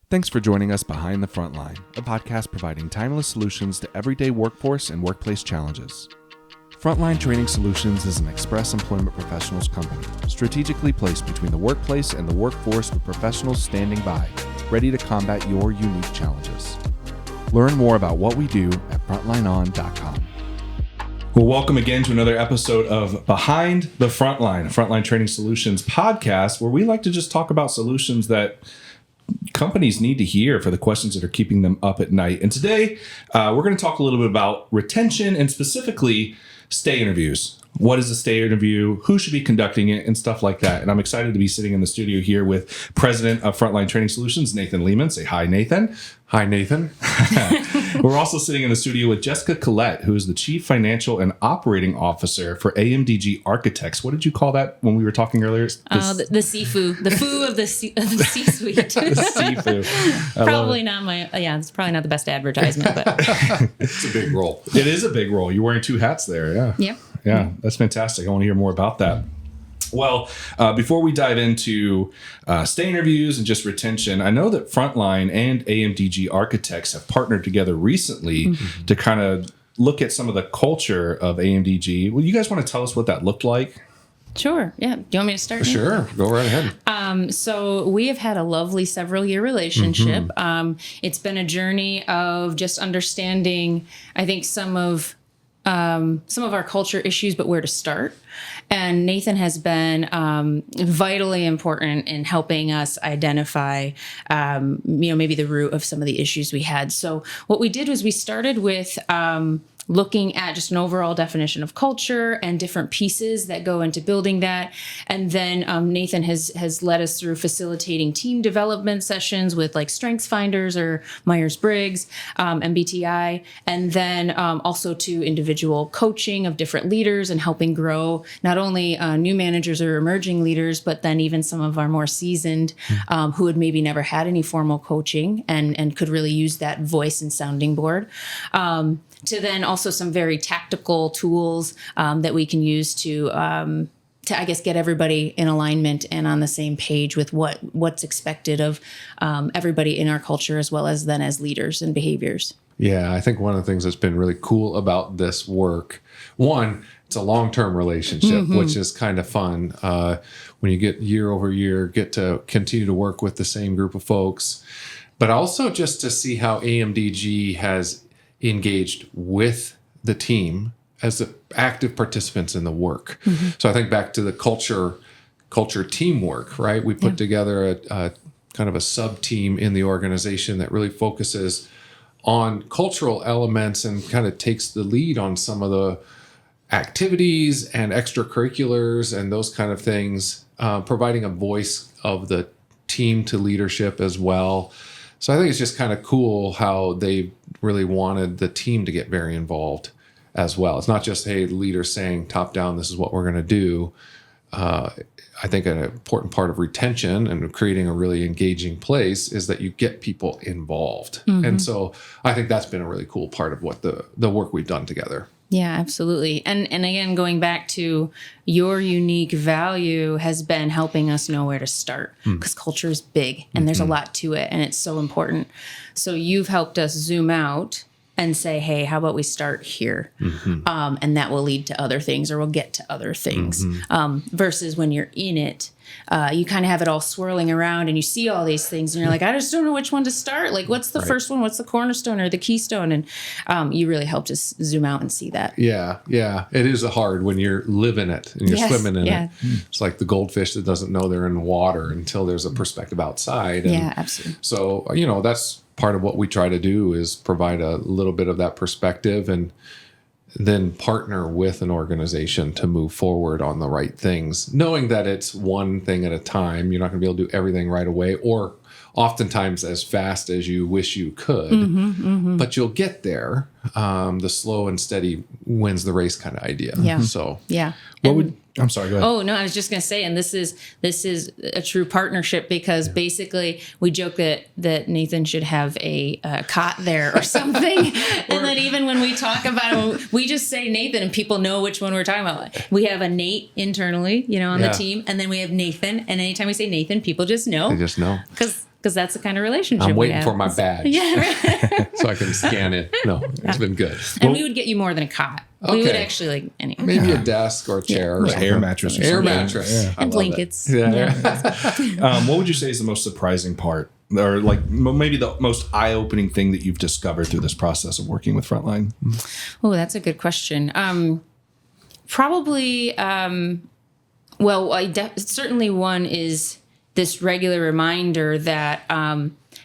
Thanks for joining us Behind the Frontline, a podcast providing timeless solutions to everyday workforce and workplace challenges. Frontline Training Solutions is an express employment professionals company, strategically placed between the workplace and the workforce with professionals standing by, ready to combat your unique challenges. Learn more about what we do at frontlineon.com. Well, welcome again to another episode of Behind the Frontline, a Frontline Training Solutions podcast, where we like to just talk about solutions that companies need to hear for the questions that are keeping them up at night. And today, we're going to talk a little bit about retention and specifically stay interviews. What is a stay interview? Who should be conducting it? And stuff like that. And I'm excited to be sitting in the studio here with President of Frontline Training Solutions, Nathan Leaman. Say hi, Nathan. Hi, Nathan. We're also sitting in the studio with Jessica Collette, who is the Chief Financial and Operating Officer for AMDG Architects. What did you call that when we were talking earlier? The CFU. The foo of the C-suite. The CFU. Probably not it's probably not the best advertisement, but It's a big role. It is a big role. You're wearing two hats there. Yeah. yeah. Yeah, that's fantastic. I want to hear more about that. Well, before we dive into stay interviews and just retention, I know that Frontline and AMDG Architects have partnered together recently to kind of look at some of the culture of AMDG. Well, you guys want to tell us what that looked like? Sure. Yeah. Do you want me to start? Sure. Go right ahead. So we have had a lovely several-year relationship. It's been a journey of just understanding, I think, some of our culture issues, but where to start. And Nathan has been vitally important in helping us identify, maybe the root of some of the issues we had. So what we did was we started with looking at just an overall definition of culture and different pieces that go into building that. And then Nathan has led us through facilitating team development sessions with like Strengths Finders or Myers-Briggs, MBTI, and then also to individual coaching of different leaders and helping grow not only new managers or emerging leaders, but then even some of our more seasoned who had maybe never had any formal coaching and could really use that voice and sounding board. To then also some very tactical tools that we can use to I guess, get everybody in alignment and on the same page with what's expected of everybody in our culture, as well as then as leaders and behaviors. Yeah, I think one of the things that's been really cool about this work, one, it's a long-term relationship, which is kind of fun. When you get year over year, get to continue to work with the same group of folks, but also just to see how AMDG has engaged with the team as the active participants in the work. So I think back to the culture teamwork, right? We put together a kind of a sub-team in the organization that really focuses on cultural elements and kind of takes the lead on some of the activities and extracurriculars and those kind of things, providing a voice of the team to leadership as well. So I think it's just kind of cool how they really wanted the team to get very involved as well. It's not just, hey, the leader saying top down, this is what we're going to do. I think an important part of retention and creating a really engaging place is that you get people involved. And so I think that's been a really cool part of what the work we've done together. Yeah, absolutely. And again, going back to your unique value has been helping us know where to start, because culture is big and there's a lot to it and it's so important. So you've helped us zoom out and say, hey, how about we start here? And that will lead to other things, or we'll get to other things. Versus when you're in it, you kind of have it all swirling around and you see all these things and you're like, I just don't know which one to start. Like, what's the first one? What's the cornerstone or the keystone? And you really helped us zoom out and see that. Yeah. It is hard when you're living it and you're swimming in it. It's like the goldfish that doesn't know they're in water until there's a perspective outside. And absolutely. So, that's part of what we try to do is provide a little bit of that perspective and then partner with an organization to move forward on the right things, knowing that it's one thing at a time. You're not going to be able to do everything right away or oftentimes as fast as you wish you could, but you'll get there. the slow and steady wins the race kind of idea. Yeah. So Yeah. I'm sorry, go ahead. Oh no, I was just going to say, and this is a true partnership, because basically we joke that Nathan should have a cot there or something, and then even when we talk about it, we just say Nathan, and people know which one we're talking about. We have a Nate internally, on the team, and then we have Nathan, and anytime we say Nathan, people just know. they just know. Because that's the kind of relationship I'm we waiting have. for my badge. Yeah, right. So I can scan it. No, it's been good. And we would get you more than a cot. We would Okay. actually, anyway. Maybe a desk or a chair or An something. air mattress or Air something. mattress. Yeah. I And love it. blankets. Yeah. What would you say is the most surprising part, or like maybe the most eye-opening thing that you've discovered through this process of working with Frontline? Oh, that's a good question. Probably, certainly one is this regular reminder that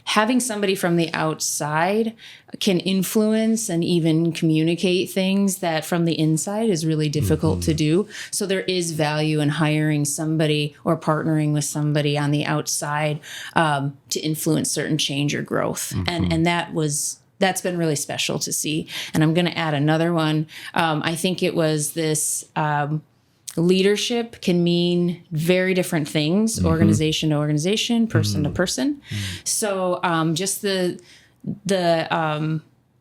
having somebody from the outside can influence and even communicate things that from the inside is really difficult to do. So there is value in hiring somebody or partnering with somebody on the outside to influence certain change or growth. And that's been really special to see. And I'm going to add another one. I think it was this leadership can mean very different things, organization to organization, person to person. So just the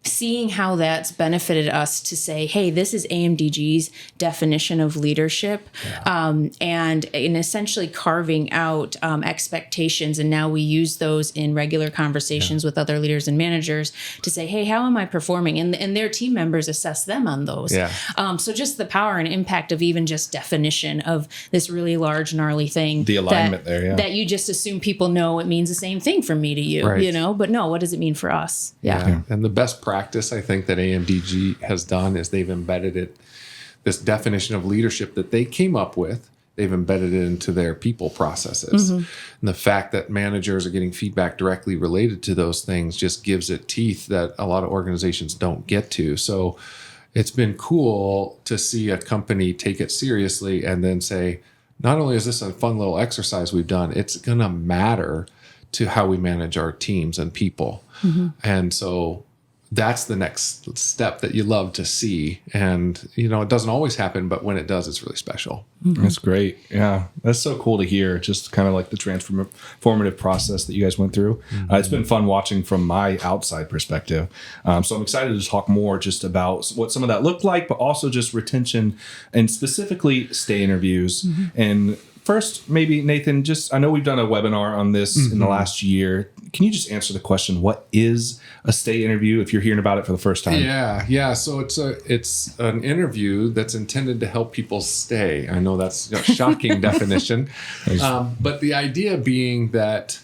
seeing how that's benefited us to say, hey, this is AMDG's definition of leadership, and in essentially carving out expectations. And now we use those in regular conversations with other leaders and managers to say, hey, how am I performing? And their team members assess them on those. Yeah. So just the power and impact of even just definition of this really large, gnarly thing. The alignment there, yeah. That you just assume people know it means the same thing from me to you, Right. But no, what does it mean for us? Yeah. And the best practice I think that AMDG has done is they've embedded this definition of leadership that they came up with, they've embedded it into their people processes. And the fact that managers are getting feedback directly related to those things just gives it teeth that a lot of organizations don't get to. So it's been cool to see a company take it seriously and then say, not only is this a fun little exercise we've done, it's going to matter to how we manage our teams and people. And so that's the next step that you love to see. And, it doesn't always happen, but when it does, it's really special. That's great. Yeah. That's so cool to hear. Just kind of like the transformative process that you guys went through. It's been fun watching from my outside perspective. So I'm excited to talk more just about what some of that looked like, but also just retention and specifically stay interviews. And first, maybe Nathan, I know we've done a webinar on this in the last year. Can you just answer the question, what is a stay interview if you're hearing about it for the first time? Yeah. So it's an interview that's intended to help people stay. I know that's a shocking definition. But the idea being that,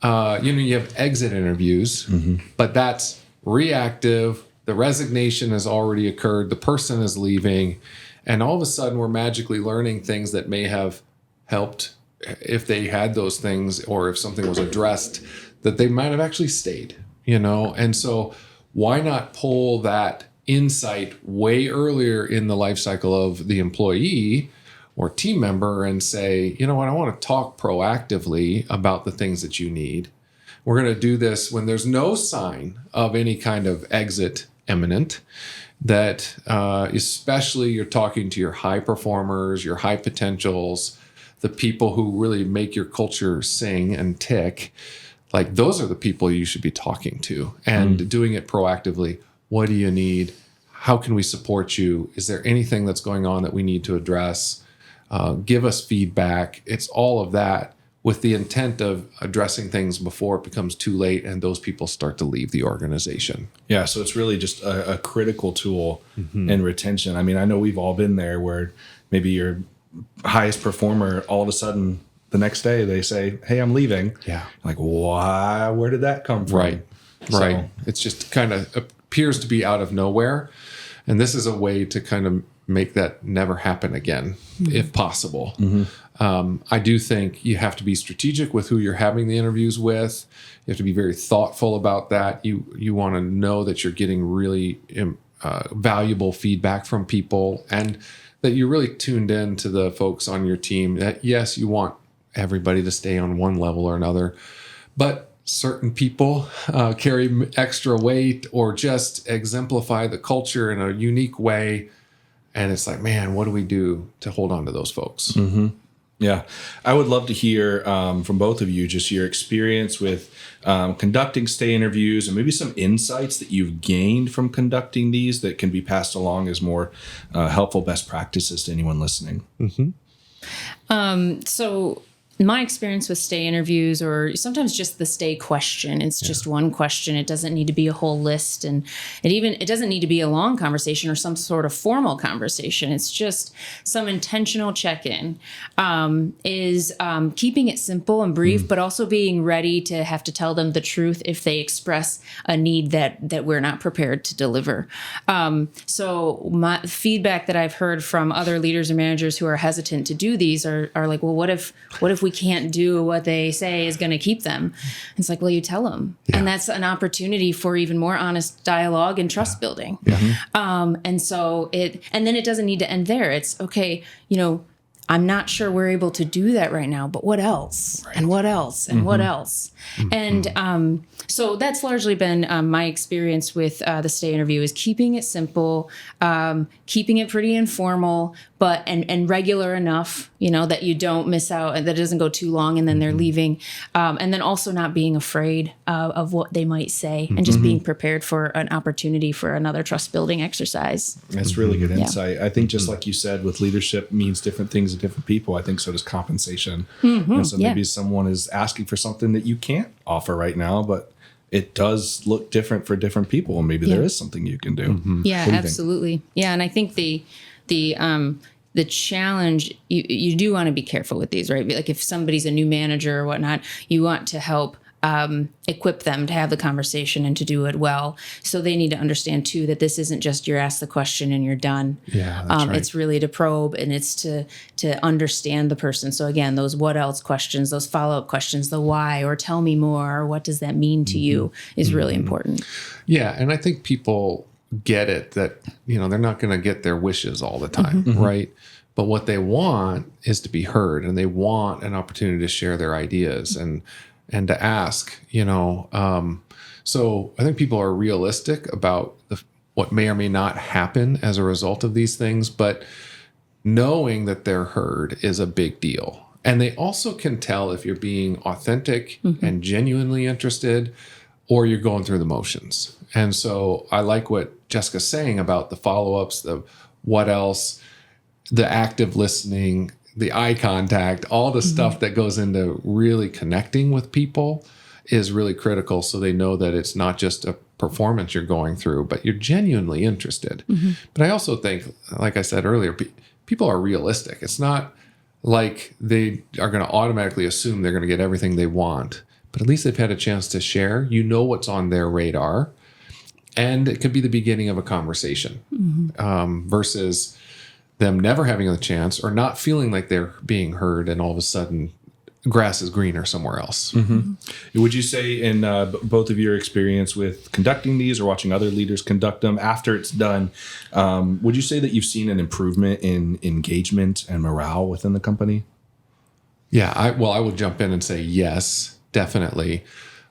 you have exit interviews, but that's reactive. The resignation has already occurred. The person is leaving. And all of a sudden we're magically learning things that may have helped if they had those things, or if something was addressed, that they might have actually stayed, And so why not pull that insight way earlier in the life cycle of the employee or team member and say, you know what, I want to talk proactively about the things that you need. We're going to do this when there's no sign of any kind of exit imminent, that especially you're talking to your high performers, your high potentials, the people who really make your culture sing and tick. Like, those are the people you should be talking to and doing it proactively. What do you need? How can we support you? Is there anything that's going on that we need to address? Give us feedback. It's all of that with the intent of addressing things before it becomes too late and those people start to leave the organization. Yeah, so it's really just a critical tool in retention. I mean, I know we've all been there where maybe your highest performer, all of a sudden the next day they say, hey, I'm leaving. Yeah. Like, why? Where did that come from? Right. It's just kind of appears to be out of nowhere. And this is a way to kind of make that never happen again, if possible. I do think you have to be strategic with who you're having the interviews with. You have to be very thoughtful about that. You want to know that you're getting really valuable feedback from people, and that you're really tuned in to the folks on your team. That, yes, you want everybody to stay on one level or another, but certain people carry extra weight or just exemplify the culture in a unique way. And it's like, man, what do we do to hold on to those folks? Mm-hmm. Yeah. I would love to hear from both of you just your experience with conducting stay interviews and maybe some insights that you've gained from conducting these that can be passed along as more helpful best practices to anyone listening. Mm-hmm. So my experience with stay interviews, or sometimes just the stay question, it's just one question. It doesn't need to be a whole list. And it doesn't need to be a long conversation or some sort of formal conversation. It's just some intentional check-in, is keeping it simple and brief, but also being ready to have to tell them the truth if they express a need that we're not prepared to deliver. So my feedback that I've heard from other leaders and managers who are hesitant to do these are like, well, what if we can't do what they say is going to keep them? It's like, well, you tell them. Yeah. And that's an opportunity for even more honest dialogue and trust building. Yeah. And then it doesn't need to end there. It's okay, I'm not sure we're able to do that right now, but what else? Right. And what else? And what else? And so that's largely been my experience with the stay interview, is keeping it simple, keeping it pretty informal, but and regular enough, that you don't miss out and that it doesn't go too long and then they're leaving. And then also not being afraid of what they might say and just being prepared for an opportunity for another trust building exercise. That's really good insight. I think just like you said, with leadership means different things to different people. I think so does compensation. So maybe someone is asking for something that you can't offer right now, but it does look different for different people. And maybe there is something you can do. Yeah, absolutely. Yeah. And I think the challenge, you do want to be careful with these, right? Like if somebody's a new manager or whatnot, you want to help equip them to have the conversation and to do it well. So they need to understand too that this isn't just you're asked the question and you're done. Yeah, that's right. It's really to probe, and it's to understand the person. So again, those what else questions, those follow-up questions, the why, or tell me more, or what does that mean to you, is really important. Yeah, and I think people get it that they're not going to get their wishes all the time, right? But what they want is to be heard, and they want an opportunity to share their ideas and to ask, So I think people are realistic about what may or may not happen as a result of these things, but knowing that they're heard is a big deal. And they also can tell if you're being authentic and genuinely interested, or you're going through the motions. And so I like what Jessica's saying about the follow-ups, the what else, the active listening, the eye contact, all the stuff that goes into really connecting with people is really critical, so they know that it's not just a performance you're going through, but you're genuinely interested. But I also think, like I said earlier, people are realistic. It's not like they are going to automatically assume they're going to get everything they want, but at least they've had a chance to share. What's on their radar, and it could be the beginning of a conversation versus them never having a chance or not feeling like they're being heard, and all of a sudden grass is greener somewhere else. Would you say in both of your experience with conducting these or watching other leaders conduct them, after it's done, would you say that you've seen an improvement in engagement and morale within the company? Yeah, I would jump in and say yes, definitely,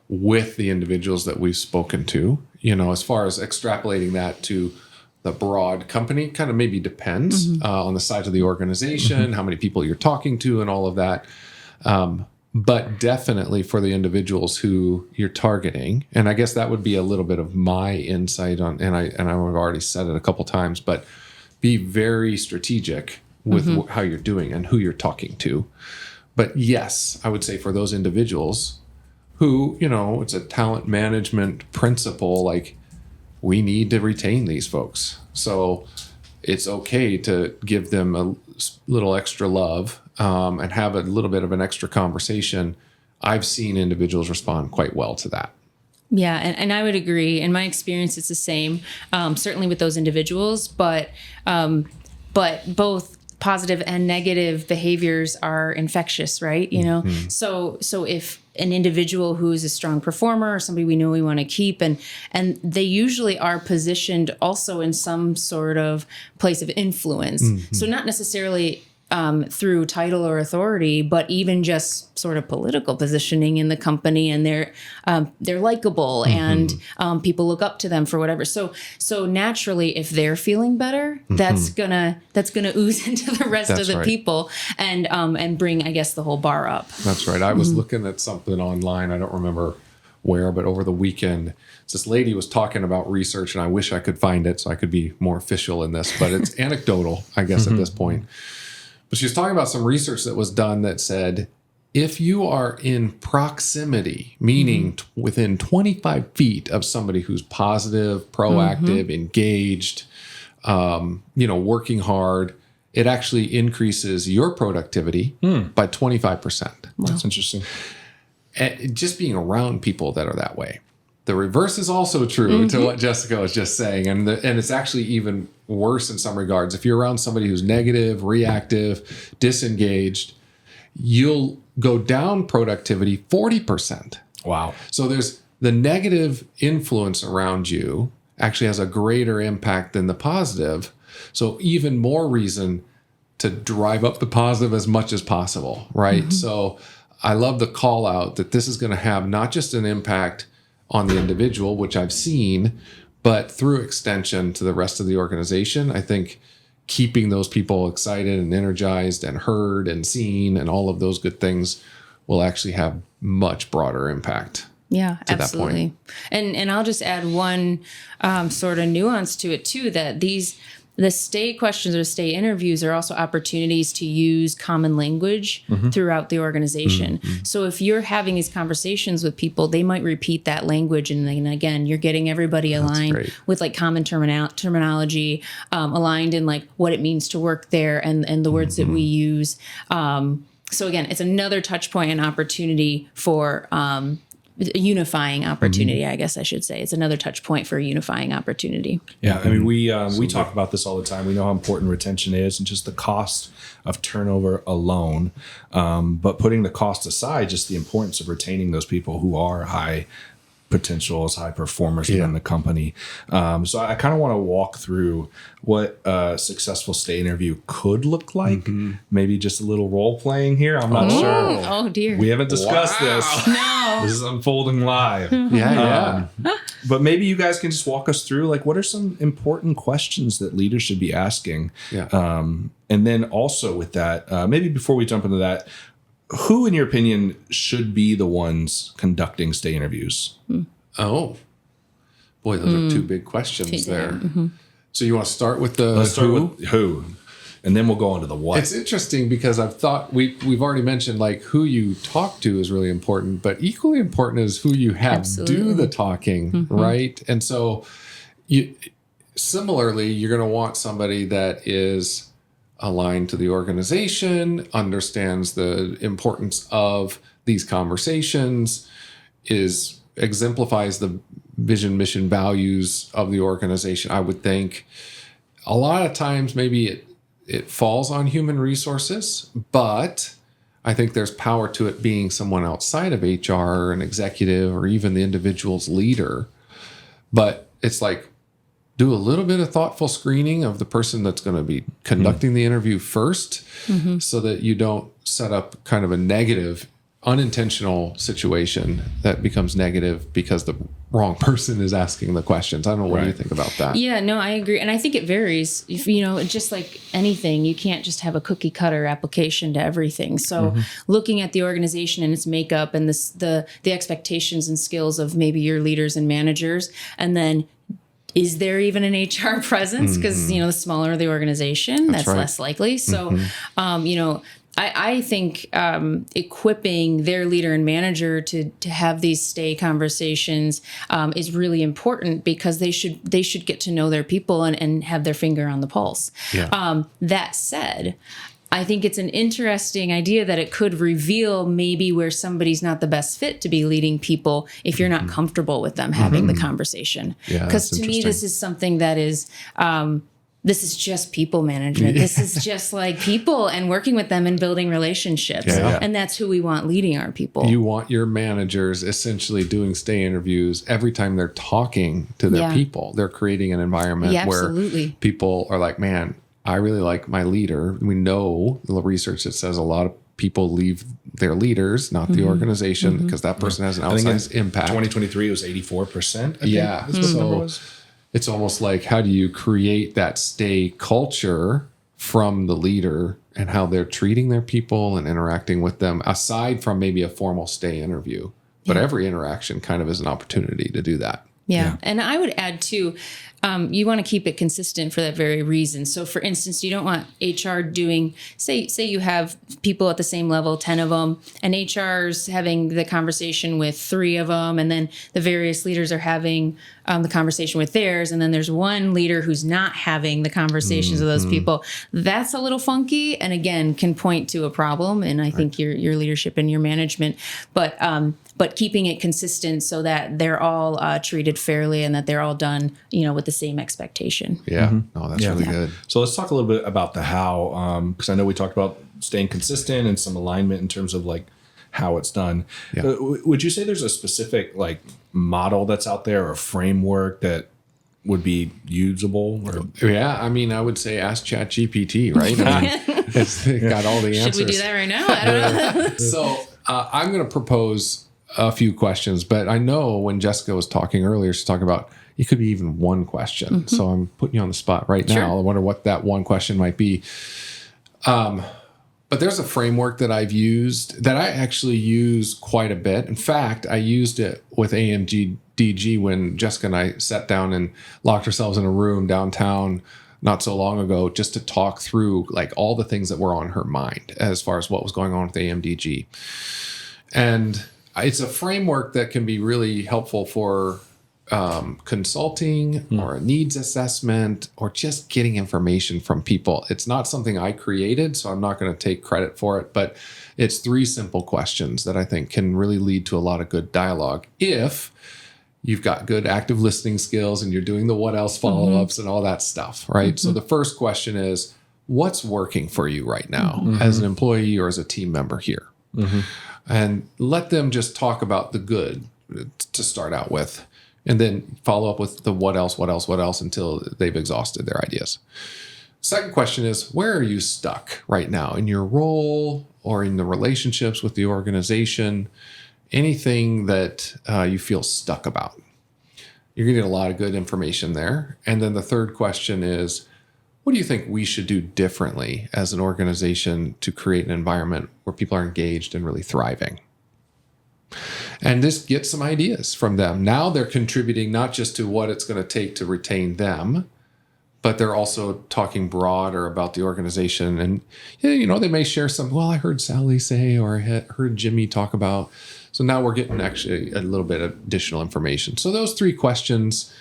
with the individuals that we've spoken to. As far as extrapolating that to the broad company, kind of maybe depends on the size of the organization, how many people you're talking to, and all of that. But definitely for the individuals who you're targeting, and I guess that would be a little bit of my insight on, and I've already said it a couple times, but be very strategic with how you're doing and who you're talking to. But yes, I would say for those individuals who, it's a talent management principle, like, we need to retain these folks. So it's okay to give them a little extra love and have a little bit of an extra conversation. I've seen individuals respond quite well to that. Yeah, and I would agree. In my experience, it's the same, certainly with those individuals, but both positive and negative behaviors are infectious, right? So if an individual who is a strong performer or somebody we know we want to keep, and they usually are positioned also in some sort of place of influence. So not necessarily through title or authority, but even just sort of political positioning in the company, and they're likable, and people look up to them for whatever. So naturally, if they're feeling better, that's gonna ooze into the rest of the people, and bring, I guess, the whole bar up. That's right. I was looking at something online. I don't remember where, but over the weekend, this lady was talking about research, and I wish I could find it so I could be more official in this, but it's anecdotal, I guess, at this point. But she was talking about some research that was done that said, if you are in proximity, meaning within 25 feet of somebody who's positive, proactive, engaged, working hard, it actually increases your productivity by 25%. Wow. That's interesting. And just being around people that are that way. The reverse is also true to what Jessica was just saying. And it's actually even worse in some regards. If you're around somebody who's negative, reactive, disengaged, you'll go down productivity 40%. Wow. So there's the negative influence around you actually has a greater impact than the positive. So even more reason to drive up the positive as much as possible, right? So I love the call out that this is going to have not just an impact on the individual, which I've seen, but through extension to the rest of the organization. I think keeping those people excited and energized and heard and seen and all of those good things will actually have much broader impact. Yeah, absolutely. And I'll just add one sort of nuance to it too, that the stay questions or stay interviews are also opportunities to use common language throughout the organization. So if you're having these conversations with people, they might repeat that language. And then again, you're getting everybody aligned with like common terminology, aligned in like what it means to work there and the words that we use. So again, it's another touch point and opportunity for unifying opportunity, I guess I should say. It's another touch point for a unifying opportunity. Yeah, I mean, we talk about this all the time. We know how important retention is and just the cost of turnover alone. But putting the cost aside, just the importance of retaining those people who are high potentials, high performers within the company. So I kind of want to walk through what a successful stay interview could look like. Maybe just a little role playing here. I'm not sure. Oh dear. We haven't discussed this. No. This is unfolding live. But maybe you guys can just walk us through, like, what are some important questions that leaders should be asking? And then also with that, maybe before we jump into that, who, in your opinion, should be the ones conducting stay interviews? Oh, boy, those are two big questions there. So you want to start with the who, and then we'll go on to the what. It's interesting because I've thought we've already mentioned like who you talk to is really important, but equally important is who you have do the talking, right? And so similarly, you're going to want somebody that is aligned to the organization, understands the importance of these conversations, exemplifies the vision, mission, values of the organization. I would think a lot of times maybe it falls on human resources, but I think there's power to it being someone outside of HR or an executive or even the individual's leader. But it's like, do a little bit of thoughtful screening of the person that's going to be conducting the interview first, so that you don't set up kind of a negative, unintentional situation that becomes negative because the wrong person is asking the questions. I don't know. What do you think about that? Yeah, no, I agree. And I think it varies. If, just like anything, you can't just have a cookie cutter application to everything. So looking at the organization and its makeup and the expectations and skills of maybe your leaders and managers, and then is there even an HR presence? Because, the smaller the organization, that's less likely. So, I think equipping their leader and manager to have these stay conversations is really important, because they should get to know their people and have their finger on the pulse. That said, I think it's an interesting idea that it could reveal maybe where somebody's not the best fit to be leading people if you're not comfortable with them having the conversation. Because to me, this is something that is, this is just people management. This is just like people and working with them and building relationships. And that's who we want leading our people. You want your managers essentially doing stay interviews every time they're talking to their people. They're creating an environment where people are like, man, I really like my leader. We know the research that says a lot of people leave their leaders, not the organization, because that person has an outsized impact. 2023 was 84%. Yeah. So it's almost like, how do you create that stay culture from the leader and how they're treating their people and interacting with them, aside from maybe a formal stay interview. But every interaction kind of is an opportunity to do that. Yeah. And I would add too, you want to keep it consistent for that very reason. So for instance, you don't want HR doing, say you have people at the same level, 10 of them, and HR's having the conversation with 3 of them, and then the various leaders are having the conversation with theirs, and then there's one leader who's not having the conversations with those people. That's a little funky, and again, can point to a problem. And I think your leadership and your management, but keeping it consistent so that they're all treated fairly and that they're all done, with the same expectation. Yeah. Oh, that's really good. So let's talk a little bit about the how, because I know we talked about staying consistent and some alignment in terms of like how it's done. Yeah. Would you say there's a specific like model that's out there or framework that would be usable? Yeah, I mean, I would say ask ChatGPT, right? I mean, it's got all the answers. Should we do that right now? I don't know. So I'm going to propose a few questions, but I know when Jessica was talking earlier, she's talking about it could be even one question. So I'm putting you on the spot right now. I wonder what that one question might be. But there's a framework that I've used that I actually use quite a bit. In fact, I used it with AMDG when Jessica and I sat down and locked ourselves in a room downtown not so long ago, just to talk through like all the things that were on her mind as far as what was going on with AMDG. And it's a framework that can be really helpful for consulting or a needs assessment or just getting information from people. It's not something I created, so I'm not going to take credit for it, but it's 3 simple questions that I think can really lead to a lot of good dialogue if you've got good active listening skills and you're doing the what else follow-ups and all that stuff, right? So the first question is, what's working for you right now as an employee or as a team member here? And let them just talk about the good to start out with, and then follow up with the what else until they've exhausted their ideas. Second question is, where are you stuck right now in your role or in the relationships with the organization? Anything that you feel stuck about. You're going to get a lot of good information there. And then the third question is, what do you think we should do differently as an organization to create an environment where people are engaged and really thriving? And just get some ideas from them. Now they're contributing not just to what it's going to take to retain them, but they're also talking broader about the organization. And, they may share some, well, I heard Sally say, or I heard Jimmy talk about. So now we're getting actually a little bit of additional information. So those 3 questions,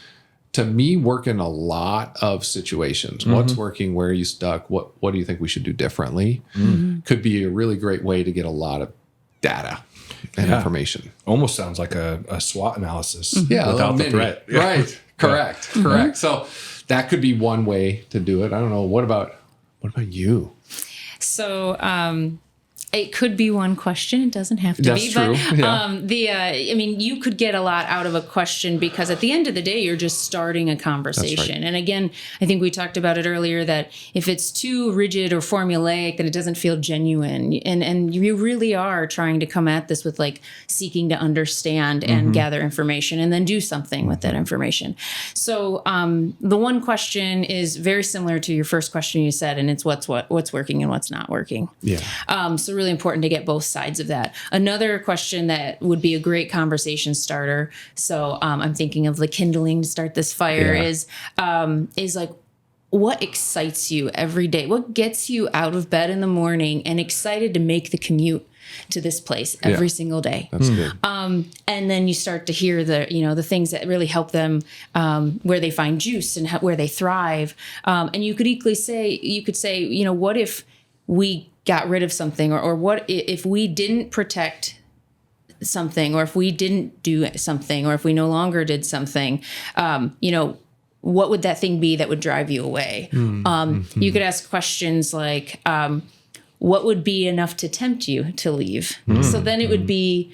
to me, work in a lot of situations. What's working? Where are you stuck? What do you think we should do differently? Could be a really great way to get a lot of data and information. Almost sounds like a SWOT analysis without the threat. Right. Correct. So that could be one way to do it. I don't know. What about you? So it could be one question. It doesn't have to That's be. True. But you could get a lot out of a question because at the end of the day, you're just starting a conversation. That's right. And again, I think we talked about it earlier that if it's too rigid or formulaic, that it doesn't feel genuine. And you really are trying to come at this with like seeking to understand and gather information and then do something with that information. So the one question is very similar to your first question you said, and it's what's working and what's not working. Yeah. So really important to get both sides of that. Another question that would be a great conversation starter. So I'm thinking of the kindling to start this fire is like, what excites you every day? What gets you out of bed in the morning and excited to make the commute to this place every single day? That's good. And then you start to hear the things that really help them, where they find juice and where they thrive. And you could equally say, what if we got rid of something, or what if we didn't protect something, or if we didn't do something, or if we no longer did something, what would that thing be that would drive you away? You could ask questions like, what would be enough to tempt you to leave? So then it would be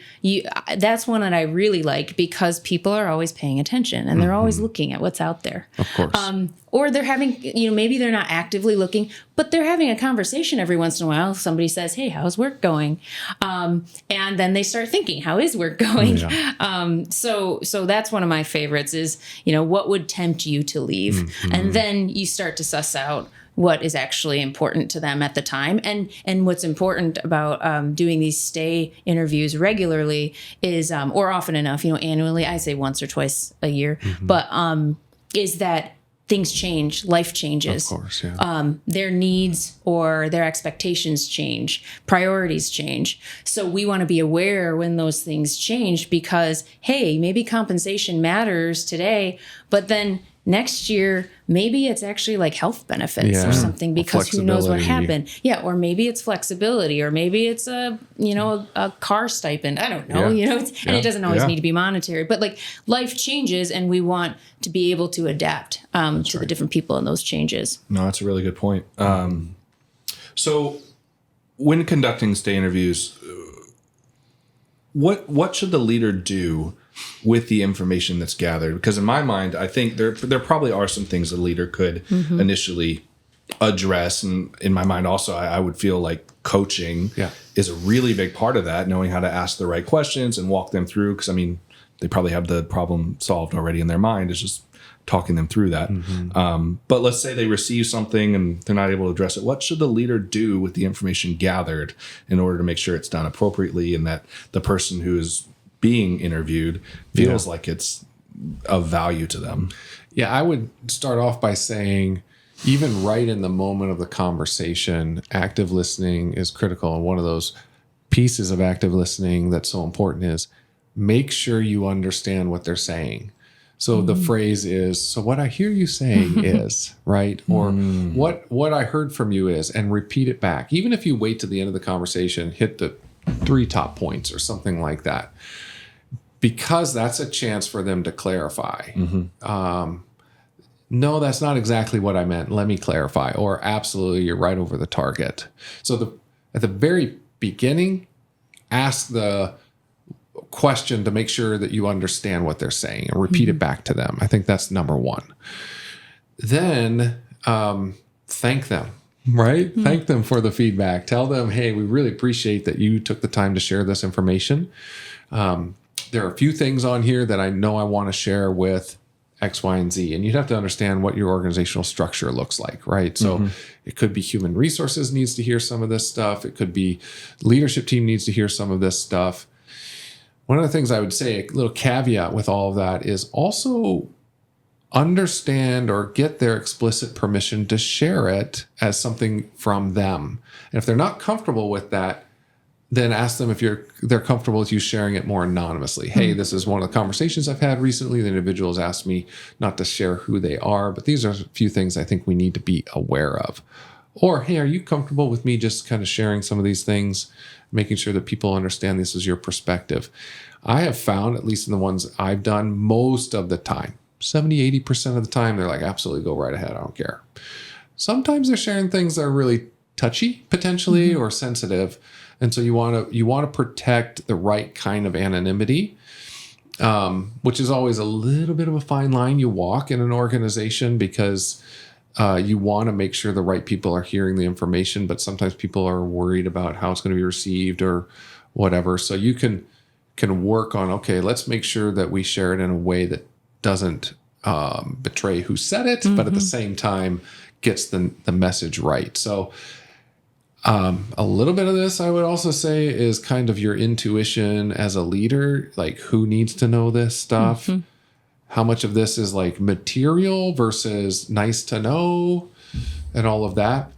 that's one that I really like, because people are always paying attention and they're always looking at what's out there. Of course. Or they're having, maybe they're not actively looking, but they're having a conversation every once in a while. Somebody says, "Hey, how's work going?" And then they start thinking, "How is work going?" Yeah. So that's one of my favorites is, what would tempt you to leave? And then you start to suss out what is actually important to them at the time. And what's important about doing these stay interviews regularly is, or often enough, annually, I say once or twice a year, but is that things change, life changes. Of course, yeah. Their needs or their expectations change, priorities change. So we want to be aware when those things change, because, hey, maybe compensation matters today, but then next year, maybe it's actually like health benefits or something, because who knows what happened. Yeah. Or maybe it's flexibility, or maybe it's a car stipend. I don't know, and it doesn't always need to be monetary, but like life changes and we want to be able to adapt to the different people in those changes. No, that's a really good point. So when conducting stay interviews, what should the leader do with the information that's gathered? Because in my mind, I think there probably are some things the leader could initially address. And in my mind also, I would feel like coaching is a really big part of that, knowing how to ask the right questions and walk them through. Because, they probably have the problem solved already in their mind. It's just talking them through that. But let's say they receive something and they're not able to address it. What should the leader do with the information gathered in order to make sure it's done appropriately and that the person who is being interviewed feels like it's of value to them? Yeah, I would start off by saying, even right in the moment of the conversation, active listening is critical. And one of those pieces of active listening that's so important is make sure you understand what they're saying. So the phrase is, "So what I hear you saying is," right? Or what I heard from you is, and repeat it back. Even if you wait to the end of the conversation, hit the 3 top points or something like that, because that's a chance for them to clarify. No, that's not exactly what I meant. Let me clarify. Or absolutely, you're right over the target. So at the very beginning, ask the question to make sure that you understand what they're saying and repeat it back to them. I think that's number one. Then thank them, right? Thank them for the feedback. Tell them, "Hey, we really appreciate that you took the time to share this information. There are a few things on here that I know I want to share with X, Y, and Z." And you'd have to understand what your organizational structure looks like, right? So it could be human resources needs to hear some of this stuff. It could be leadership team needs to hear some of this stuff. One of the things I would say, a little caveat with all of that, is also understand or get their explicit permission to share it as something from them. And if they're not comfortable with that, then ask them if they're comfortable with you sharing it more anonymously. "Hey, this is one of the conversations I've had recently. The individual has asked me not to share who they are, but these are a few things I think we need to be aware of." Or, "Hey, are you comfortable with me just kind of sharing some of these things, making sure that people understand this is your perspective?" I have found, at least in the ones I've done, most of the time, 70-80% of the time, they're like, "Absolutely, go right ahead. I don't care." Sometimes they're sharing things that are really touchy, potentially, or sensitive. And so you want to protect the right kind of anonymity, which is always a little bit of a fine line you walk in an organization, because you want to make sure the right people are hearing the information, but sometimes people are worried about how it's going to be received or whatever. So you can work on, okay, let's make sure that we share it in a way that doesn't betray who said it, but at the same time gets the message right. So a little bit of this, I would also say, is kind of your intuition as a leader, like who needs to know this stuff. How much of this is like material versus nice to know and all of that.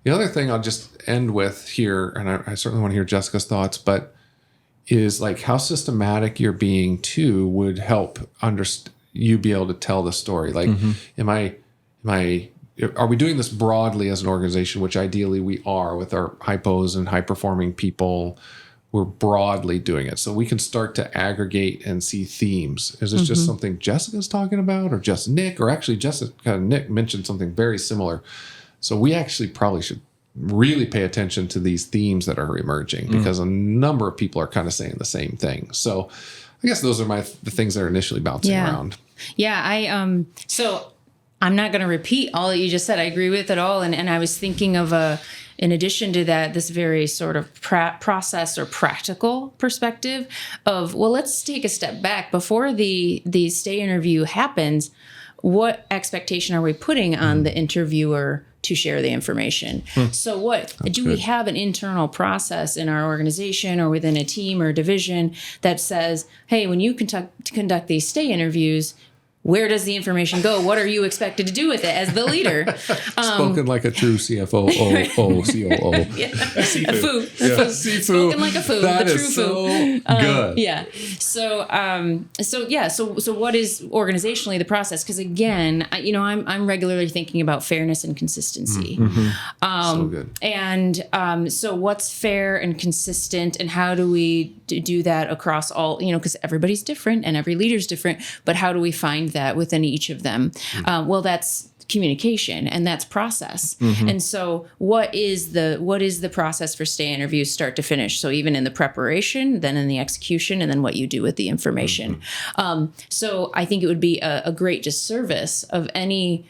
The other thing I'll just end with here, and I certainly want to hear Jessica's thoughts, but is like how systematic you're being too would help you be able to tell the story. Like, are we doing this broadly as an organization, which ideally we are with our hypos and high performing people? We're broadly doing it. So we can start to aggregate and see themes. Is this just something Jessica's talking about, or just Nic? Or actually Jessica and Nic mentioned something very similar. So we actually probably should really pay attention to these themes that are emerging, because a number of people are kind of saying the same thing. So I guess those are the things that are initially bouncing around. Yeah. So I'm not going to repeat all that you just said. I agree with it all. And I was thinking of in addition to that, this very sort of process or practical perspective of, well, let's take a step back before the stay interview happens. What expectation are we putting on the interviewer to share the information? So we have an internal process in our organization or within a team or division that says, hey, when you conduct these stay interviews, where does the information go? What are you expected to do with it as the leader? Spoken like a true CFO, COO. Yeah. Seafood. Seafood. Spoken like a food. That the is true so food. good. Yeah. So what is organizationally the process? Because again, I'm regularly thinking about fairness and consistency. So good. And so what's fair and consistent, and how do we do that across all? Because everybody's different and every leader's different. But how do we find that within each of them? Well, that's communication, and that's process. And so what is the process for stay interviews start to finish? So even in the preparation, then in the execution, and then what you do with the information. So I think it would be a great disservice of any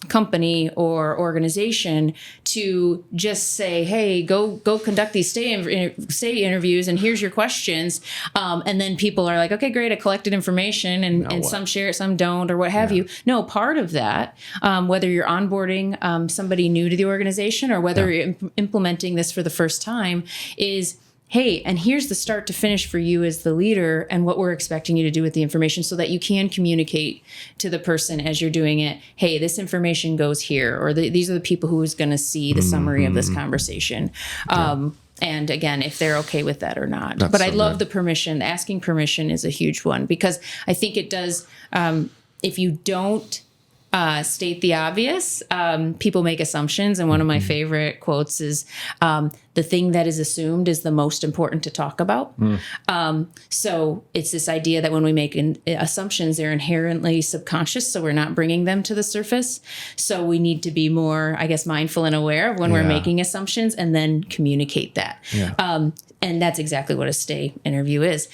company or organization to just say, hey, go conduct these stay interviews, and here's your questions. And then people are like, okay, great, I collected information, and some share it, some don't, or what have you. No, part of that, whether you're onboarding somebody new to the organization or whether you're implementing this for the first time, is, hey, and here's the start to finish for you as the leader and what we're expecting you to do with the information, so that you can communicate to the person as you're doing it, hey, this information goes here, or these are the people who is going to see the summary of this conversation. And again, if they're okay with that or not. But I love the permission. Asking permission is a huge one, because I think it does, if you don't state the obvious, people make assumptions. And one of my favorite quotes is, the thing that is assumed is the most important to talk about. So it's this idea that when we make assumptions, they're inherently subconscious. So we're not bringing them to the surface. So we need to be more, I guess, mindful and aware of when we're making assumptions, and then communicate that. And that's exactly what a stay interview is.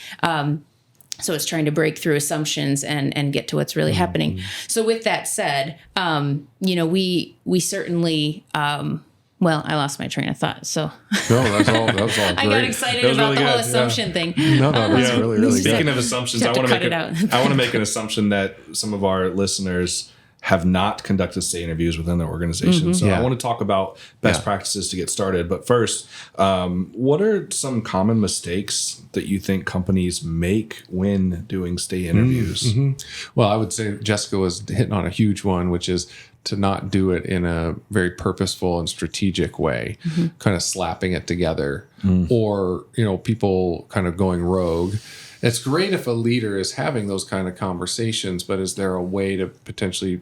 So it's trying to break through assumptions and get to what's really happening. So with that said, we certainly, I lost my train of thought. So No, that's all great. I got excited about the whole assumption thing. No, that's really, really good. Speaking of assumptions, I want to make an assumption that some of our listeners have not conducted stay interviews within their organization. So I want to talk about best practices to get started. But first, what are some common mistakes that you think companies make when doing stay interviews? Well, I would say Jessica was hitting on a huge one, which is to not do it in a very purposeful and strategic way, kind of slapping it together, or, people kind of going rogue. It's great if a leader is having those kind of conversations, but is there a way to potentially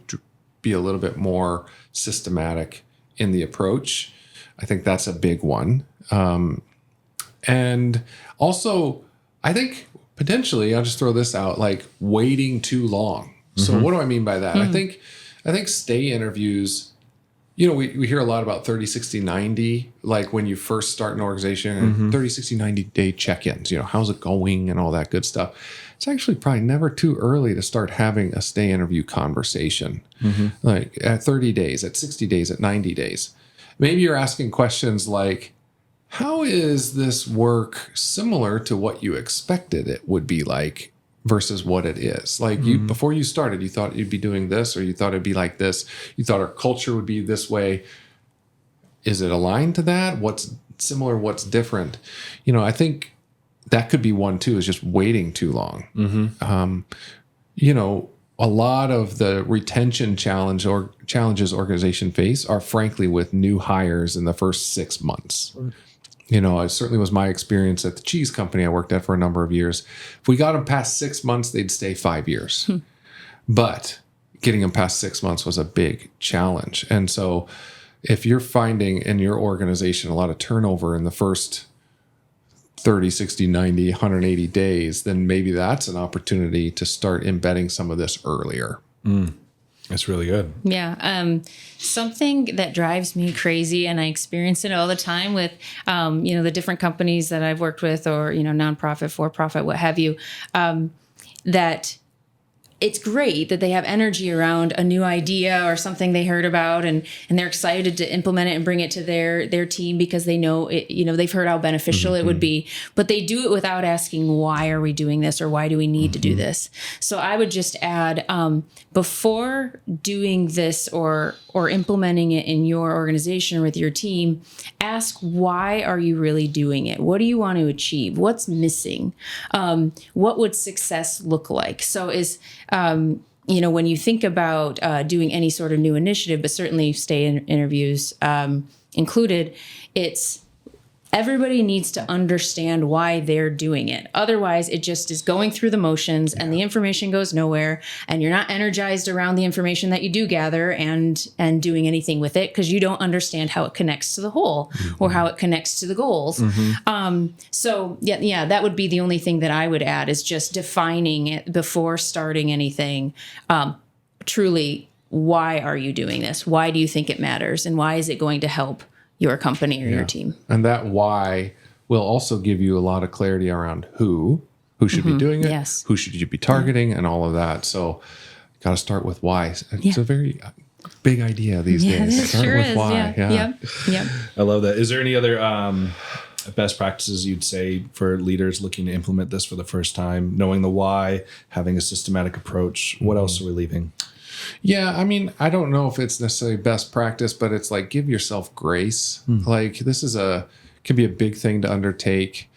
be a little bit more systematic in the approach? I think that's a big one. And also, I think potentially, I'll just throw this out, like waiting too long. So what do I mean by that? I think stay interviews, we hear a lot about 30, 60, 90, like when you first start an organization, 30, 60, 90 day check-ins, how's it going and all that good stuff. It's actually probably never too early to start having a stay interview conversation, like at 30 days, at 60 days, at 90 days. Maybe you're asking questions like, how is this work similar to what you expected it would be like versus what it is? Like before you started, you thought you'd be doing this, or you thought it'd be like this. You thought our culture would be this way. Is it aligned to that? What's similar? What's different? I think that could be one too, is just waiting too long. A lot of the retention challenges organization face are frankly with new hires in the first 6 months. It certainly was my experience at the cheese company I worked at for a number of years. If we got them past 6 months, they'd stay 5 years. But getting them past 6 months was a big challenge. And so if you're finding in your organization a lot of turnover in the first 30, 60, 90, 180 days, then maybe that's an opportunity to start embedding some of this earlier. That's really good. Yeah. Something that drives me crazy, and I experience it all the time with, the different companies that I've worked with, or, nonprofit, for-profit, what have you, that it's great that they have energy around a new idea or something they heard about, and they're excited to implement it and bring it to their team because they know it, they've heard how beneficial it would be, but they do it without asking, why are we doing this, or why do we need to do this? So I would just add, before doing this or implementing it in your organization or with your team, ask, why are you really doing it? What do you want to achieve? What's missing? What would success look like? So when you think about doing any sort of new initiative, but certainly stay in interviews included, it's everybody needs to understand why they're doing it. Otherwise, it just is going through the motions and the information goes nowhere, and you're not energized around the information that you do gather and doing anything with it because you don't understand how it connects to the whole or how it connects to the goals. So that would be the only thing that I would add, is just defining it before starting anything. Truly, why are you doing this? Why do you think it matters? And why is it going to help your company or your team? And that why will also give you a lot of clarity around who should be doing it, who should you be targeting, and all of that. So got to start with why. It's a very big idea these days. It Start sure with is. why. Yep. I love that. Is there any other best practices you'd say for leaders looking to implement this for the first time, knowing the why, having a systematic approach? What else are we leaving? Yeah, I mean, I don't know if it's necessarily best practice, but it's like, give yourself grace. Like, this can be a big thing to undertake.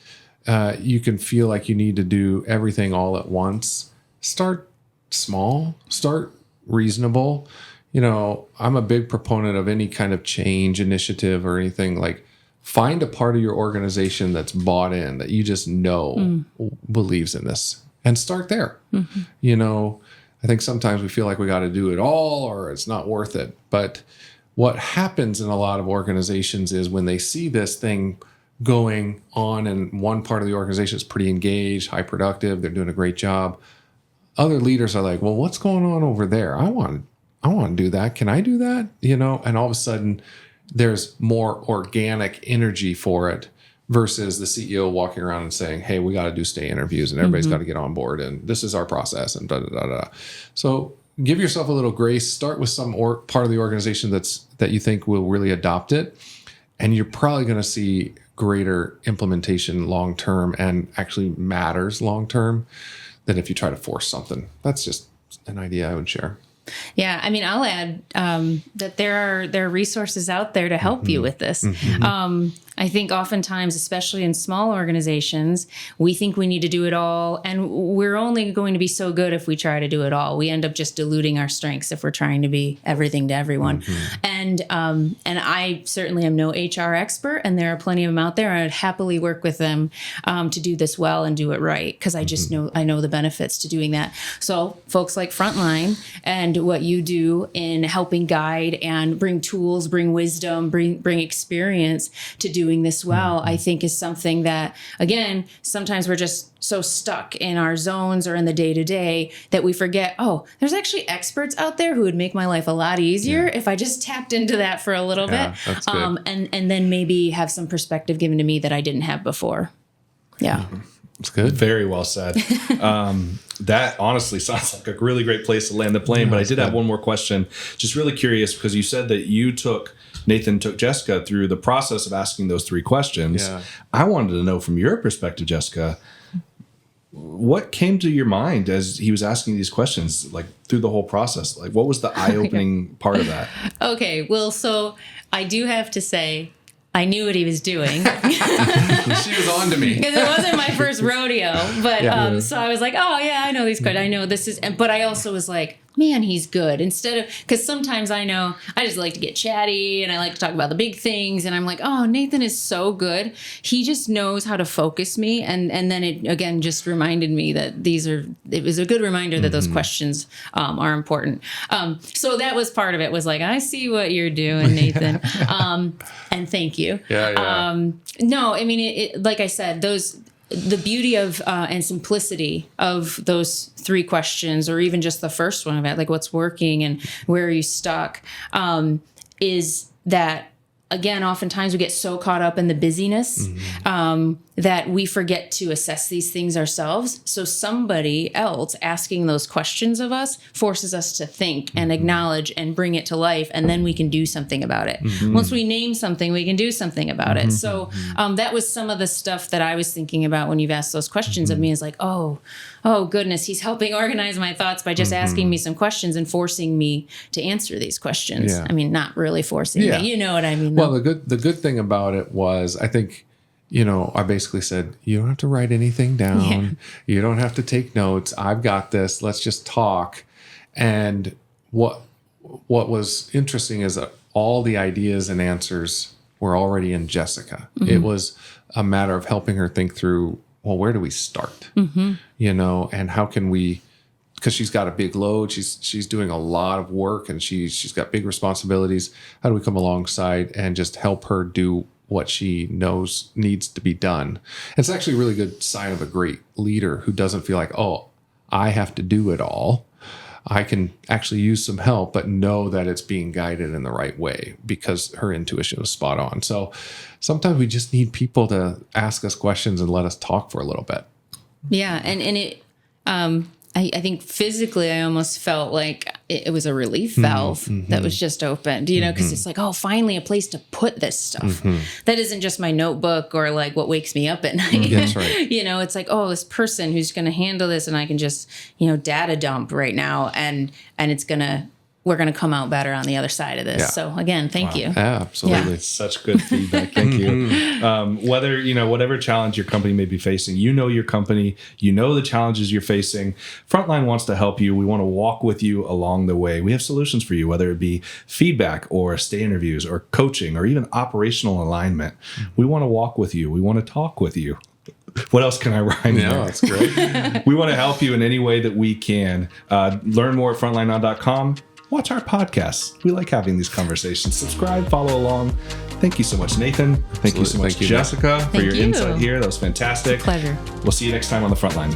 You can feel like you need to do everything all at once. Start small, start reasonable. I'm a big proponent of any kind of change initiative or anything. Like, find a part of your organization that's bought in, that you just know believes in this, and start there. I think sometimes we feel like we got to do it all or it's not worth it. But what happens in a lot of organizations is when they see this thing going on and one part of the organization is pretty engaged, high productive, they're doing a great job, other leaders are like, well, what's going on over there? I want to do that. Can I do that? And all of a sudden there's more organic energy for it, versus the CEO walking around and saying, hey, we got to do stay interviews and everybody's got to get on board and this is our process and da da da da. So give yourself a little grace. Start with some part of the organization that you think will really adopt it, and you're probably going to see greater implementation long term, and actually matters long term, than if you try to force something. That's just an idea I would share. Yeah, I mean, I'll add that there are resources out there to help you with this. I think oftentimes, especially in small organizations, we think we need to do it all, and we're only going to be so good if we try to do it all. We end up just diluting our strengths if we're trying to be everything to everyone. And I certainly am no HR expert, and there are plenty of them out there. I'd happily work with them to do this well and do it right, because I just know the benefits to doing that. So folks like Frontline and what you do in helping guide and bring tools, bring wisdom, bring experience to doing this well, I think is something that, again, sometimes we're just so stuck in our zones or in the day-to-day that we forget, there's actually experts out there who would make my life a lot easier if I just tapped into that for a little bit. That's good. And then maybe have some perspective given to me that I didn't have before. Yeah. It's good. Very well said. That honestly sounds like a really great place to land the plane. But I did have one more question. Just really curious, because you said that Nathan took Jessica through the process of asking those 3 questions. Yeah. I wanted to know from your perspective, Jessica, what came to your mind as he was asking these questions, like through the whole process? Like, what was the eye-opening part of that? Okay, well, so I do have to say, I knew what he was doing. She was on to me. Because it wasn't my first rodeo. But so I was like, I know these questions. I know this is, but I also was like, man, he's good. Because sometimes I just like to get chatty and I like to talk about the big things. And I'm like, Nathan is so good. He just knows how to focus me. And then it, again, just reminded me that it was a good reminder that those questions are important. So that was part of it, was like, I see what you're doing, Nathan. And thank you. Yeah. No, I mean, like I said, the beauty of and simplicity of those 3 questions, or even just the first one about like what's working and where are you stuck, is that, again, oftentimes we get so caught up in the busyness that we forget to assess these things ourselves. So somebody else asking those questions of us forces us to think and acknowledge and bring it to life, and then we can do something about it. Once we name something, we can do something about it. So that was some of the stuff that I was thinking about when you've asked those questions of me, is like, oh goodness, he's helping organize my thoughts by just asking me some questions and forcing me to answer these questions. Yeah. I mean, not really forcing me, you know what I mean? Well, the good thing about it was, I think, I basically said, you don't have to write anything down. Yeah. You don't have to take notes. I've got this. Let's just talk. And what was interesting is that all the ideas and answers were already in Jessica. It was a matter of helping her think through, well, where do we start? And how can we, because she's got a big load. She's doing a lot of work, and she's got big responsibilities. How do we come alongside and just help her do what she knows needs to be done? It's actually a really good sign of a great leader who doesn't feel like, oh, I have to do it all. I can actually use some help, but know that it's being guided in the right way because her intuition was spot on. So sometimes we just need people to ask us questions and let us talk for a little bit. Yeah. And it, I think physically, I almost felt like it was a relief valve that was just opened, because it's like, oh, finally a place to put this stuff. That isn't just my notebook or like what wakes me up at night. That's right. It's like, oh, this person who's going to handle this, and I can just, data dump right now, and we're going to come out better on the other side of this. Yeah. So again, thank you. Absolutely. Yeah. Such good feedback. Thank you. Whether, whatever challenge your company may be facing, your company, the challenges you're facing, Frontline wants to help you. We want to walk with you along the way. We have solutions for you, whether it be feedback or stay interviews or coaching or even operational alignment. We want to walk with you. We want to talk with you. What else can I rhyme? Yeah, that's great. We want to help you in any way that we can. Learn more at frontlinenow.com. Watch our podcasts. We like having these conversations. Subscribe, follow along. Thank you so much, Nathan. Thank you so much, Jessica, for your insight here. That was fantastic. It's a pleasure. We'll see you next time on The Frontline.